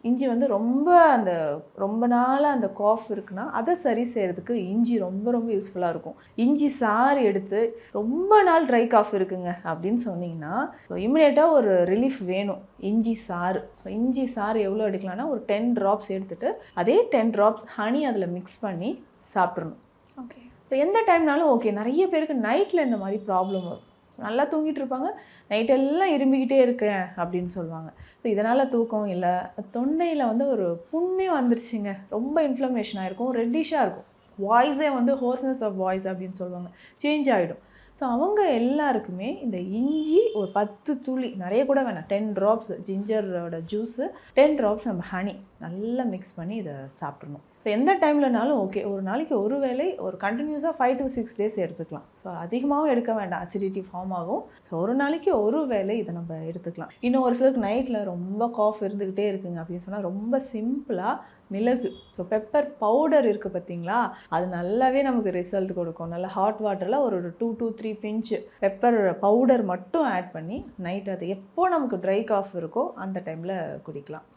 இஞ்சி வந்து ரொம்ப நாளாக அந்த காஃப் இருக்குன்னா அதை சரி செய்கிறதுக்கு இஞ்சி ரொம்ப ரொம்ப யூஸ்ஃபுல்லாக இருக்கும். இஞ்சி சாறு எடுத்து ரொம்ப நாள் ட்ரை காஃப் இருக்குங்க அப்படின்னு சொன்னீங்கன்னா ஸோ இமிடியேட்டாக ஒரு ரிலீஃப் வேணும். இஞ்சி சாறு இஞ்சி சாறு எவ்வளோ எடுக்கலாம்னா ஒரு 10 ட்ராப்ஸ் எடுத்துகிட்டு அதே 10 ட்ராப்ஸ் ஹனி அதில் மிக்ஸ் பண்ணி சாப்பிட்றணும். ஓகே. இப்போ எந்த டைம்னாலும் ஓகே. நிறைய பேருக்கு நைட்டில் இந்த மாதிரி ப்ராப்ளம் வரும். நல்லா தூங்கிட்டு இருப்பாங்க, நைட்டெல்லாம் இருமிக்கிட்டே இருக்கேன் அப்படின்னு சொல்லுவாங்க. ஸோ இதனால் தூக்கம் இல்லை, தொண்டையில் வந்து ஒரு புண்ணே வந்துருச்சுங்க, ரொம்ப இன்ஃப்ளமேஷன் ஆகிருக்கும், ரெட்டிஷாக இருக்கும், வாய்ஸே வந்து ஹோர்ஸ்னஸ் ஆஃப் வாய்ஸ் அப்படின்னு சொல்லுவாங்க, சேஞ்ச் ஆகிடும். ஸோ அவங்க எல்லாருக்குமே இந்த இஞ்சி ஒரு 10 துளி, நிறைய கூட வேணாம், 10 ட்ராப்ஸ் ஜிஞ்சரோட ஜூஸு, 10 ட்ராப்ஸ் நம்ம ஹனி நல்லா மிக்ஸ் பண்ணி இதை சாப்பிட்றணும். இப்போ எந்த டைம்லனாலும் ஓகே. ஒரு நாளைக்கு ஒரு வேளை ஒரு கண்டினியூஸாக 5 to 6 டேஸ் எடுத்துக்கலாம். ஸோ அதிகமாகவும் எடுக்க வேண்டாம், அசிடிட்டி ஃபார்ம் ஆகும். ஸோ ஒரு நாளைக்கு ஒரு வேளை இதை நம்ம எடுத்துக்கலாம். இன்னும் ஒரு சிலருக்கு நைட்டில் ரொம்ப காஃப் இருந்துக்கிட்டே இருக்குங்க அப்படின்னு சொன்னால் ரொம்ப சிம்பிளாக மிளகு, ஸோ பெப்பர் பவுடர் இருக்குது பார்த்தீங்களா, அது நல்லாவே நமக்கு ரிசல்ட் கொடுக்கும். நல்லா ஹாட் வாட்டரில் ஒரு 2 to 3 பிஞ்ச் பெப்பர் பவுடர் மட்டும் ஆட் பண்ணி நைட் அது எப்போ நமக்கு ட்ரை காஃப் இருக்கோ அந்த டைமில் குடிக்கலாம்.